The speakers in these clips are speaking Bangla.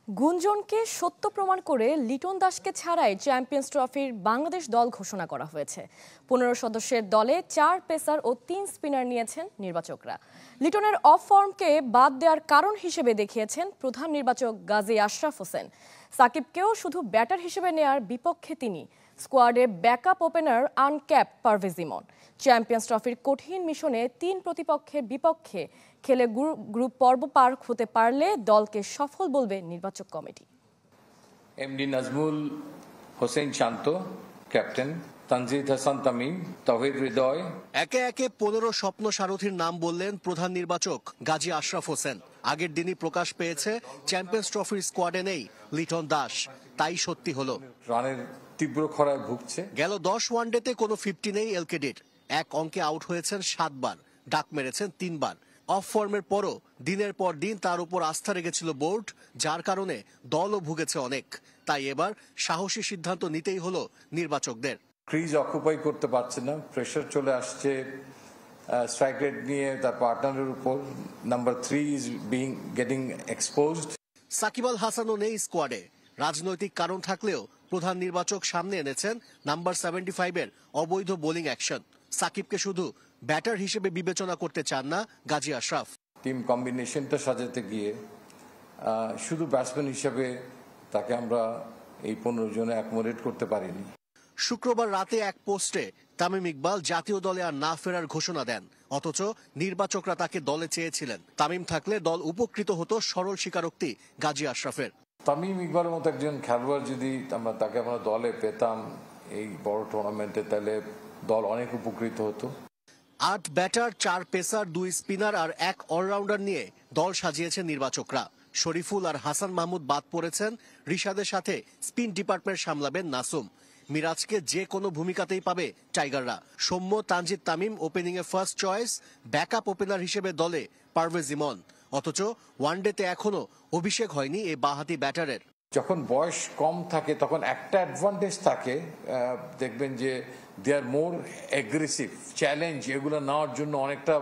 গুঞ্জনকে সত্য প্রমাণ করে লিটন দাসকে ছাড়াই চ্যাম্পিয়ন্স ট্রফির বাংলাদেশ দল ঘোষণা করা হয়েছে। 15 সদস্যের দলে 4 পেসার ও 3 স্পিনার নিয়েছেন নির্বাচকরা। লিটনের অফ ফর্মকে বাদ দেওয়ার কারণ হিসেবে দেখিয়েছেন প্রধান নির্বাচক গাজী আশরাফ হোসেন। সাকিবকেও শুধু ব্যাটার হিসেবে নেয়ার বিপক্ষে তিনি। স্কোয়াডে ব্যাকআপ ওপেনার আনক্যাপ পারভেজ ইমন। চ্যাম্পিয়ন্স ট্রফির কঠিন মিশনে 3 প্রতিপক্ষের বিপক্ষে খেলে গ্রুপ পর্ব পার হতে পারলে দলকে সফল বলবে নির্বাচক কমিটি। এমডি নাজমুল হোসেন শান্ত ক্যাপ্টেন, তানজিদ হাসান তামিম, তাওহিদ হৃদয়। একে একে 15 স্বপ্ন সারথীর নাম বললেন প্রধান নির্বাচক গাজী আশরাফ হোসেন। আগের দিনই প্রকাশ পেয়েছে চ্যাম্পিয়ন্স ট্রফির স্কোয়াডে নেই লিটন দাস। তাই সত্যি হলো, রানের তীব্র খরায় ভুগছে। গেল 10 ওয়ানডেতে কোনো 50 নেই এলকেডির। এক অঙ্কে আউট হয়েছেন 7 বার, ডাক মেরেছেন 3 বার। অফ ফর্মের পরও দিনের পর দিন তার উপর আস্থা রেখেছিল বোর্ড, যার কারণে দলও ভুগেছে অনেক। তাই এবার সাহসী সিদ্ধান্ত নিতেই হলো নির্বাচকদের। ক্রিজ অকুপাই করতে পারছে না, প্রেশার চলে আসছে স্ট্রাইক রেট নিয়ে তার পার্টনারের উপর। Number 3 is getting exposed. Shakib Al হাসানও নেই স্কোয়াডে। রাজনৈতিক কারণ থাকলেও প্রধান নির্বাচক সামনে এনেছেন নাম্বার 75 এর অবৈধ বোলিং অ্যাকশন। সাকিবকে শুধু ব্যাটার হিসেবে বিবেচনা করতে চান না গাজী আশরাফ। টিম কম্বিনেশনটা সাজাতে গিয়ে শুধু ব্যাটসম্যান হিসেবে তাকে আমরা এই 15 জনে অ্যাকোমোডেট করতে পারিনি। শুক্রবার রাতে এক পোস্টে তামিম ইকবাল জাতীয় দলে আর না ফেরার ঘোষণা দেন। অথচ নির্বাচকরা তাকে দলে চেয়েছিলেন। তামিম থাকলে দল উপকৃত হতো সরল স্বীকারোক্তি গাজী আশরাফের। তামিম ইকবালের মতো একজন খেলোয়াড় যদি তাকে আমরা দলে পেতাম এই বড় টুর্নামেন্টে, তাহলে দল অনেক উপকৃত হতো। 8 ব্যাটার, 4 পেসার, 2 স্পিনার আর 1 অলরাউন্ডার নিয়ে দল সাজিয়েছে নির্বাচকরা। শরীফুল আর হাসান মাহমুদ বাদ পড়েছেন। রিশাদের সাথে স্পিন ডিপার্টমেন্ট সামলাবেন নাসুম। মিরাজকে যে কোনো ভূমিকাতেই পাবে টাইগাররা। সৌম্য, তানজিদ তামিম ওপেনিং এ ফার্স্ট চয়েস। ব্যাকআপ ওপেনার হিসেবে দলে পারভেজ ইমন। অথচ ওয়ানডেতে এখনো অভিষেক হয়নি এই বাঁহাতি ব্যাটারের। যখন বয়স কম থাকে তখন একটা অ্যাডভান্টেজ থাকে, দেখবেন যে দে আর মোর অ্যাগ্রেসিভ, চ্যালেঞ্জ এগুলো নেওয়ার জন্য অনেকটা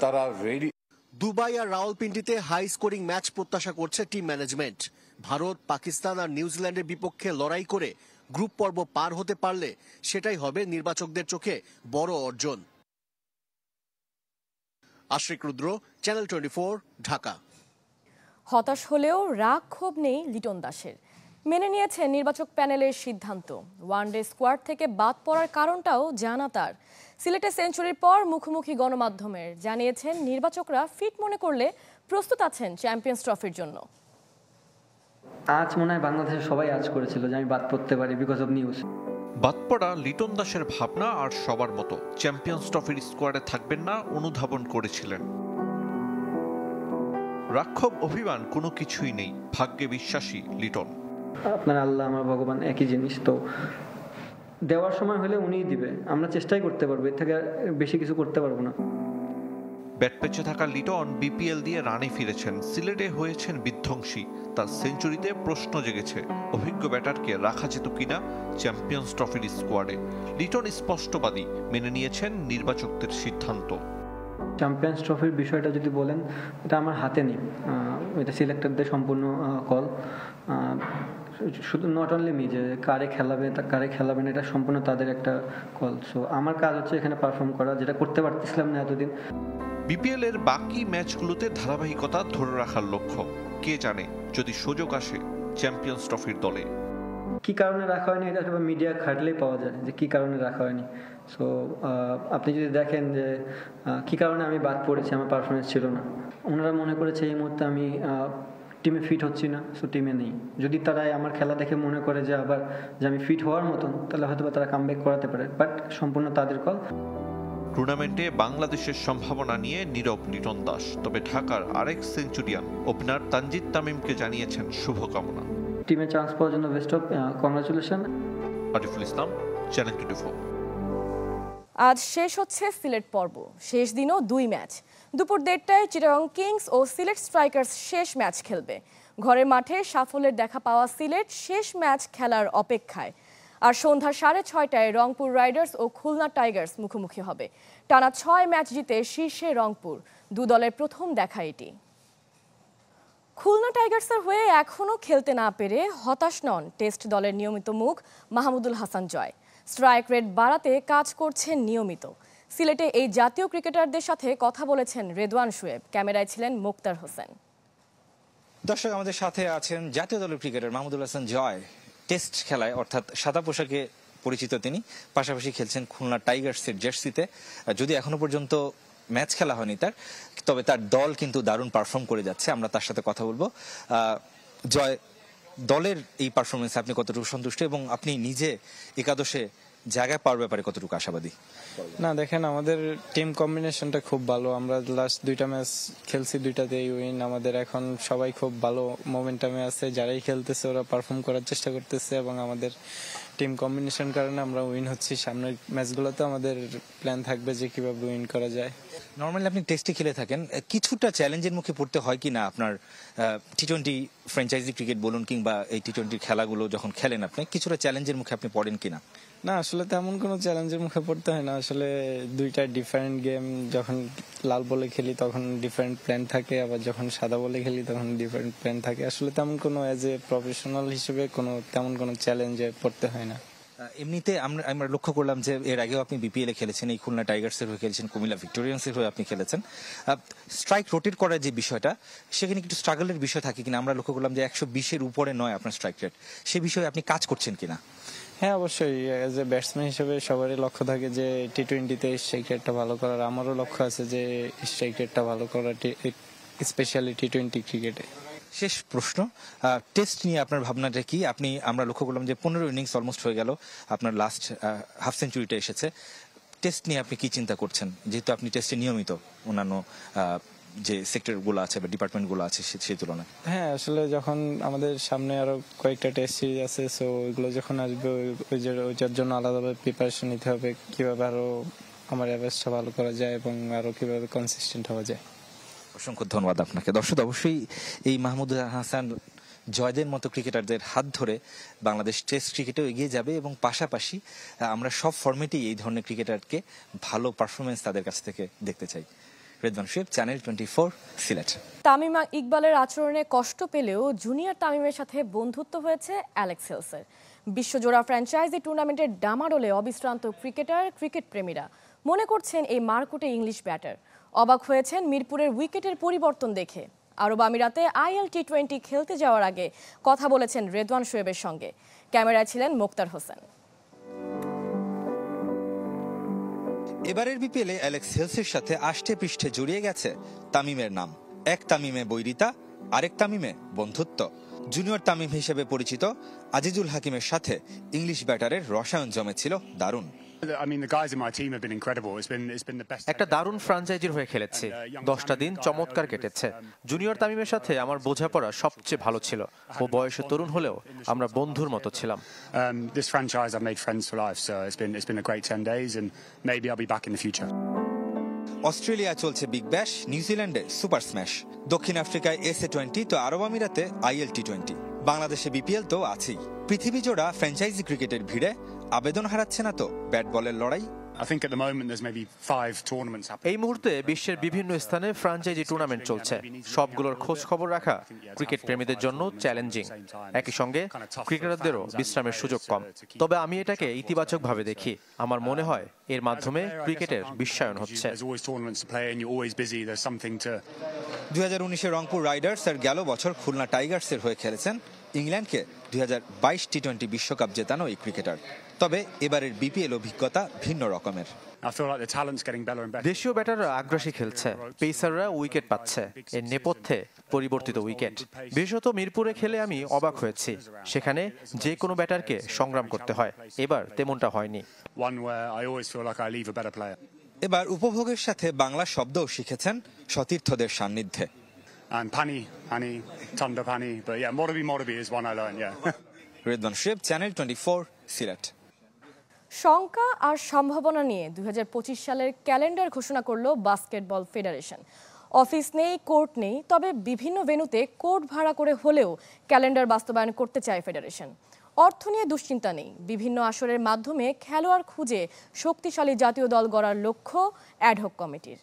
তারা রেডি। দুবাই আর রাওয়ালপিন্ডিতে হাই স্কোরিং ম্যাচ প্রত্যাশা করছে টিম ম্যানেজমেন্ট। ভারত, পাকিস্তান আর নিউজিল্যান্ডের বিপক্ষে লড়াই করে গ্রুপ পর্ব পার হতে পারলে সেটাই হবে নির্বাচকদের চোখে বড় অর্জন। আশরিক রুদ্র, চ্যানেল 24, ঢাকা। হতাশ হলেও রাগ ক্ষোভ নেই লিটন দাসের। মেনে নিয়েছেন নির্বাচক প্যানেলের সিদ্ধান্ত। ওয়ানডে স্কোয়াড থেকে বাদ পড়ার কারণটাও জানা তার। সিলেটে সেঞ্চুরির পর মুখোমুখি গণমাধ্যমের জানিয়েছেন নির্বাচকরা ফিট মনে করলে প্রস্তুত আছেন চ্যাম্পিয়ন্স ট্রফির জন্য। আজ মনে হয় বাংলাদেশের সবাই আজ করেছিল যে আমি বাদ পড়তে পারি বিকজ অফ নিউজ। বাদ পড়া লিটন দাসের ভাবনা আর সবার মতো চ্যাম্পিয়ন্স ট্রফির স্কোয়াডে থাকবেন না অনুধাবন করেছিলেন। রাক্ষব অভিমান কোনো কিছুই নেই, ভাগ্যে বিশ্বাসী লিটন। আপনার আল্লাহ আমার ভগবান একই জিনিস, তো দেওয়ার সময় হলে উনিই দিবে। আমরা চেষ্টাই করতে পারবো, এর থেকে বেশি কিছু করতে পারবো না। ব্যাট পেছে থাকা লিটন বিপিএল দিয়ে রানে ফিরেছেন। সিলেটে হয়েছেন বিধ্বংসী। তার সেঞ্চুরিতে প্রশ্ন জেগেছে অভিজ্ঞ ব্যাটারকে রাখা যেত কিনা চ্যাম্পিয়ন্স ট্রফির স্কোয়াডে। লিটন স্পষ্টবাদী, মেনে নিয়েছেন নির্বাচকদের সিদ্ধান্ত। চ্যাম্পিয়ন্স ট্রফির বিষয়টা যদি বলেন, এটা আমার হাতে নেই। এটা সিলেক্টরদের সম্পূর্ণ কল। শুধু নট অনলি মি, যে কারে খেলাবেন এটা সম্পূর্ণ তাদের একটা কল। সো আমার কাজ হচ্ছে এখানে পারফর্ম করা, যেটা করতে পারতেছিলাম না এতদিন। বিপিএল এর বাকি ম্যাচগুলোতে ধারাবাহিকতা ধরে রাখার লক্ষ্য। কে জানে যদি সুযোগ আসে চ্যাম্পিয়ন্স ট্রফির দলে। কি কারণে রাখা হয়নি এটা মিডিয়া খাটলেই পাওয়া যায় যে কি কারণে রাখা হয়নি। সো আপনি যদি দেখেন যে কি কারণে আমি বাদ পড়েছি, আমার পারফরমেন্স ছিল না। ওনারা মনে করেছে এই মুহূর্তে আমি টিমে ফিট হচ্ছি না, সো টিমে নেই। যদি তারা আমার খেলা দেখে মনে করে যে আবার যে আমি ফিট হওয়ার মতন, তাহলে হয়তো তারা কামব্যাক করাতে পারে, বাট সম্পূর্ণ তাদের কল। টুর্নামেন্টে বাংলাদেশের সম্ভাবনা নিয়ে নীরব লিটন দাস। তবে ঢাকার আরেক সেঞ্চুরিয়ান ওপেনার তানজিদ তামিমকে জানিয়েছেন শুভকামনা। টিমে চান্স পাওয়ার জন্য best of congratulation. Ariful Islam, channel 24। আজ শেষ হচ্ছে সিলেট পর্ব। শেষ দিনও 2 ম্যাচ। দুপুর 1:30টায় চিটাগং কিংস ও সিলেট স্ট্রাইকার্স শেষ ম্যাচ খেলবে। ঘরের মাঠে সাফল্যের দেখা পাওয়া সিলেট শেষ ম্যাচ খেলার অপেক্ষায়। আর সন্ধ্যা 6:30টায় রংপুর রাইডার্স ও খুলনা টাইগার্স মুখোমুখি হবে। টানা 6 ম্যাচ জিতে শীর্ষে রংপুর। দু দলের প্রথম দেখা এটি। খুলনা টাইগার্সের হয়ে এখনও খেলতে না পেরে হতাশ নন টেস্ট দলের নিয়মিত মুখ মাহমুদুল হাসান জয়। স্ট্রাইক রেট বাড়াতে কাজ করছেন নিয়মিত। সিলেটে এই জাতীয় ক্রিকেটারদের সাথে কথা বলেছেন রেদওয়ান শোয়েব। ক্যামেরায় ছিলেন মুক্তার হোসেন। দর্শক, আমাদের সাথে আছেন জাতীয় দলের ক্রিকেটার মাহমুদুল হাসান জয়। টেস্ট খেলায় অর্থাৎ সাদা পোশাকে পরিচিত তিনি, পাশাপাশি খেলছেন খুলনা টাইগার্সের জার্সিতে। যদি এখনো পর্যন্ত ম্যাচ খেলা হয়নি তার, তবে তার দল কিন্তু দারুণ পারফর্ম করে যাচ্ছে। আমরা তার সাথে কথা বলবো। জয়, দলের এই পারফরমেন্সে আপনি কতটুকু সন্তুষ্ট এবং আপনি নিজে একাদশে জায়গায় পাওয়ার ব্যাপারে কতটুকু আশাবাদী? না, দেখেন, আমাদের টিম কম্বিনেশনটা খুব ভালো। আমরা লাস্ট 2টা ম্যাচ খেলছি, 2টাতেই উইন। আমাদের এখন সবাই খুব ভালো মোমেন্টামে আছে, যারাই খেলতেছে ওরা পারফর্ম করার চেষ্টা করতেছে এবং আমাদের টিম কম্বিনেশন কারণে আমরা উইন হচ্ছি। সামনের ম্যাচগুলোতে আমাদের প্ল্যান থাকবে যে কিভাবে উইন করা যায়। নর্মালি আপনি টেস্টে খেলে থাকেন, কিছুটা চ্যালেঞ্জের মুখে পড়তে হয় কি না আপনার? টি-20 ফ্র্যাঞ্চাইজি ক্রিকেট বলুন কিংবা এই টি-20 খেলাগুলো যখন খেলেন আপনি, কিছুটা চ্যালেঞ্জের মুখে আপনি পড়েন কিনা? না, আসলে তেমন কোনো চ্যালেঞ্জের মুখে পড়তে হয় না। আসলে 2টা ডিফারেন্ট গেম। যখন লাল বলে খেলি তখন ডিফারেন্ট প্ল্যান থাকে, আবার যখন সাদা বলে খেলি তখন ডিফারেন্ট প্ল্যান থাকে। আসলে তেমন কোনো অ্যাজ এ প্রফেশনাল হিসেবে তেমন কোনো চ্যালেঞ্জে পড়তে হয় না। এমনিতে আমরা লক্ষ্য করলাম যে এর আগেও আপনি বিপিএল-এ খেলেছেন, এই খুলনা টাইগার্সের হয়ে খেলেছেন, কুমিল্লা ভিক্টোরিয়ান্সের হয়ে আপনি খেলেছেন। স্ট্রাইক রোটেট করার যে বিষয়টা, সেখানে একটু স্ট্রাগলের বিষয় থাকে কিনা? আমরা লক্ষ্য করলাম যে 120-এর উপরে নয় আপনার স্ট্রাইক রেট। সে বিষয়ে আপনি কাজ করছেন কিনা? হ্যাঁ, অবশ্যই। অ্যাজ এ ব্যাটসম্যান হিসেবে সবারই লক্ষ্য থাকে যে টি-20-তে স্ট্রাইক রেটটা ভালো করার। আমারও লক্ষ্য আছে যে স্ট্রাইক রেটটা ভালো করার, স্পেশালি টি-20 ক্রিকেটে। শেষ প্রশ্ন, টেস্ট নিয়ে আপনার ভাবনাটা কি? আমরা লক্ষ্য করলাম যে 15 ইনিংস অলমোস্ট হয়ে গেল, আপনার লাস্ট হাফ সেঞ্চুরিটা এসেছে। টেস্ট নিয়ে আপনি কি চিন্তা করছেন, যেহেতু আপনি টেস্টে নিয়মিত অন্যান্য যে সেক্টরগুলো আছে বা ডিপার্টমেন্টগুলো আছে সেই তুলনায়? হ্যাঁ, আসলে যখন আমাদের সামনে আরো কয়েকটা টেস্ট সিরিজ আছে, সো ওইগুলো যখন আসবে ওইটার জন্য আলাদাভাবে প্রিপারেশন নিতে হবে, কিভাবে আরো আমার অ্যাভারেজটা ভালো করা যায় এবং আরো কিভাবে কনসিস্টেন্ট হওয়া যায়। অসংখ্য ধন্যবাদ আপনাকে। দর্শক, অবশ্যই এই মাহমুদুল হাসান জয়দের মতো ক্রিকেটারদের হাত ধরে বাংলাদেশ টেস্ট ক্রিকেটেও এগিয়ে যাবে এবং পাশাপাশি আমরা সব ফরম্যাটেই এই ধরনের ক্রিকেটারকে ভালো পারফরমেন্স তাদের কাছ থেকে দেখতে চাই। রেদওয়ান শোয়েব, চ্যানেল 24, সিলেট। তামিম ইকবালের আচরণে কষ্ট পেলেও জুনিয়র তামিমের সাথে বন্ধুত্ব হয়েছে অ্যালেক্স হেলসের। বিশ্বজোড়া ফ্র্যাঞ্চাইজি টুর্নামেন্টের ডামাডোলে অবিশ্রান্ত ক্রিকেট প্রেমীরা মনে করছেন এই মারকুটে ইংলিশ ব্যাটার। অবাক হয়েছেন মিরপুরের উইকেটের পরিবর্তন দেখে। আরব আমিরাতে IL টি-20 খেলতে যাওয়ার আগে কথা বলেছেন রেদওয়ান শোয়েবের সঙ্গে। ক্যামেরায় ছিলেন মুক্তার হোসেন। এবারের বিপিএলে অ্যালেক্স হেলসের সাথে আষ্টে পৃষ্ঠে জড়িয়ে গেছে তামিমের নাম। এক তামিমে বৈরিতা, আরেক তামিমে বন্ধুত্ব। জুনিয়র তামিম হিসেবে পরিচিত আজিজুল হাকিমের সাথে ইংলিশ ব্যাটারের রসায়ন জমেছিল দারুণ। একটা দারুণ ফ্র্যাঞ্চাইজির হয়ে খেলেছি। 10টা দিন চমৎকার কেটেছে। জুনিয়র তামিমের সাথে আমার বোঝাপড়া সবচেয়ে ভালো ছিল। ও বয়সে তরুণ হলেও আমরা বন্ধুর মতো ছিলাম। অস্ট্রেলিয়া চলছে বিগ ব্যাশ, নিউজিল্যান্ডে সুপার স্ম্যাশ, দক্ষিণ আফ্রিকায় SA-20, তো আরব আমিরাতে IL টি-20। বাংলাদেশে বিপিএল তো আছেই। পৃথিবী জোড়া ফ্র্যাঞ্চাইজি ক্রিকেটের ভিড়ে আবেদন হারাচ্ছে না তো ব্যাট বলের লড়াই? এই মুহূর্তে বিশ্বের বিভিন্ন স্থানে ফ্র্যাঞ্চাইজি টুর্নামেন্ট চলছে। সবগুলোর খোঁজ খবর রাখা ক্রিকেট প্রেমীদের জন্য চ্যালেঞ্জিং। একই সঙ্গে ক্রিকেটারদেরও বিশ্রামের সুযোগ কম। তবে আমি এটাকে ইতিবাচকভাবে দেখি। আমার মনে হয় এর মাধ্যমে ক্রিকেটের বিশ্বায়ন হচ্ছে। 2019-এ রংপুর রাইডার্স আর গেল বছর খুলনা টাইগার্সের হয়ে খেলেছেন। ইংল্যান্ডকে 2022 টি-20 বিশ্বকাপ জেতানো এই ক্রিকেটার। তবে এবারের বিপিএল অভিজ্ঞতা ভিন্ন রকমের। দেশীয় ব্যাটাররা আগ্রাসী খেলছে, পেসাররা উইকেট পাচ্ছে। এর নেপথ্যে পরিবর্তিত উইকেট। বিশেষত মিরপুরে খেলে আমি অবাক হয়েছি। সেখানে যে কোনো ব্যাটারকে সংগ্রাম করতে হয়। এবার তেমনটা হয়নি। এবার উপভোগের সাথে বাংলা শব্দও শিখেছেন সতীর্থদের সান্নিধ্যে। রেদওয়ান শোয়েব, চ্যানেল 24, সিলেট। শঙ্কা আর সম্ভাবনা নিয়ে 2025 সালের ক্যালেন্ডার ঘোষণা করল বাস্কেটবল ফেডারেশন। অফিস নেই, কোর্ট নেই, তবে বিভিন্ন ভেন্যুতে কোর্ট ভাড়া করে হলেও ক্যালেন্ডার বাস্তবায়ন করতে চায় ফেডারেশন। অর্থ নিয়ে দুশ্চিন্তা নেই। বিভিন্ন আসরের মাধ্যমে খেলোয়াড় খুঁজে শক্তিশালী জাতীয় দল গড়ার লক্ষ্য অ্যাডহক কমিটির।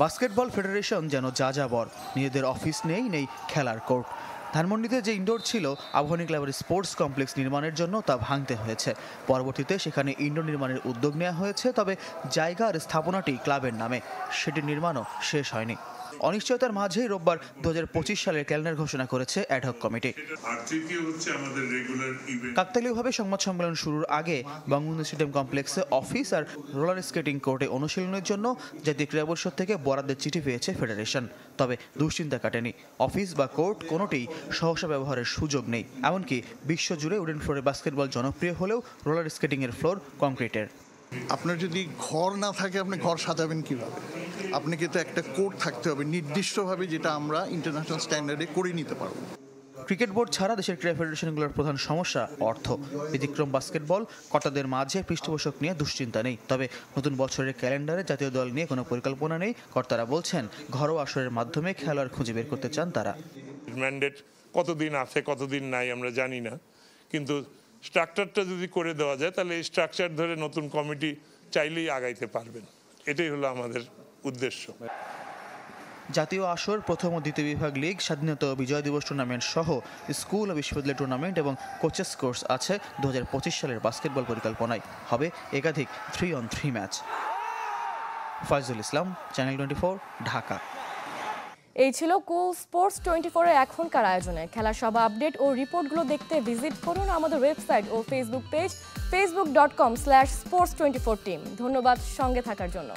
বাস্কেটবল ফেডারেশন যেন যাযাবর, নিজেদের অফিস নেই খেলার কোর্ট। ধানমন্ডিতে যে ইনডোর ছিল আবাহনী ক্লাবের স্পোর্টস কমপ্লেক্স নির্মাণের জন্য তা ভাঙতে হয়েছে। পরবর্তীতে সেখানে ইনডোর নির্মাণের উদ্যোগ নেওয়া হয়েছে, তবে জায়গা আর স্থাপনাটি ক্লাবের নামে, সেটির নির্মাণও শেষ হয়নি। অনিশ্চয়তার মাঝেই রোববার 2025 সালের ক্যালেন্ডার ঘোষণা করেছে অ্যাডহক কমিটি। কাকতালীয়ভাবে সংবাদ সম্মেলন শুরুর আগে বঙ্গবন্ধু স্টেডিয়াম কমপ্লেক্সে অফিস আর রোলার স্কেটিং কোর্টে অনুশীলনের জন্য জাতীয় ক্রীড়া পরিষদ থেকে বরাদ্দের চিঠি পেয়েছে ফেডারেশন। তবে দুশ্চিন্তা কাটেনি, অফিস বা কোর্ট কোনোটিই সহসা ব্যবহারের সুযোগ নেই। এমনকি বিশ্বজুড়ে উডেন ফ্লোরে বাস্কেটবল জনপ্রিয় হলেও রোলার স্কেটিংয়ের ফ্লোর কংক্রিটের। আপনার যদি ঘর না থাকে আপনি ঘর সাজাবেন কিভাবে? আপনাকে তো একটা কোড থাকতে হবে নির্দিষ্টভাবে, যেটা আমরা ইন্টারন্যাশনাল স্ট্যান্ডার্ডে করে নিতে পারবো। ক্রিকেট বোর্ড ছাড়া দেশের ক্রীড়া ফেডারেশনগুলোর প্রধান সমস্যা অর্থ। ব্যতিক্রম বাস্কেটবল, কর্তাদের মাঝে পৃষ্ঠপোষক নিয়ে দুশ্চিন্তা নেই। তবে নতুন বছরের ক্যালেন্ডারে জাতীয় দল নিয়ে কোনো পরিকল্পনা নেই। কর্তারা বলছেন ঘরোয়া আসরের মাধ্যমে খেলোয়াড় খুঁজে বের করতে চান তারা। ম্যান্ডেট কতদিন আছে কতদিন নাই আমরা জানি না, কিন্তু স্ট্রাকচারটা যদি করে দেওয়া যায় তাহলে এই স্ট্রাকচার ধরে নতুন কমিটি চাইলেই আগাইতে পারবেন। এটাই হলো আমাদের উদ্দেশ্য। জাতীয় আসর, প্রথম ও দ্বিতীয় বিভাগ লিগ, স্বাধীনতা ও বিজয় দিবস টুর্নামেন্ট সহ স্কুল ও বিশ্ববিদ্যালয় টুর্নামেন্ট এবং কোচেস কোর্স আছে 2025 সালের বাস্কেটবল পরিকল্পনায়। হবে একাধিক 3-on-3 ম্যাচ। ফাইজুল ইসলাম, চ্যানেল 24, ঢাকা। এই ছিল কুল স্পোর্টস 24 এর এখনকার আয়োজনে। খেলার সব আপডেট ও রিপোর্টগুলো দেখতে ভিজিট করুন আমাদের ওয়েবসাইট ও ফেসবুক পেজ facebook.com/sports24team। ধন্যবাদ সঙ্গে থাকার জন্য।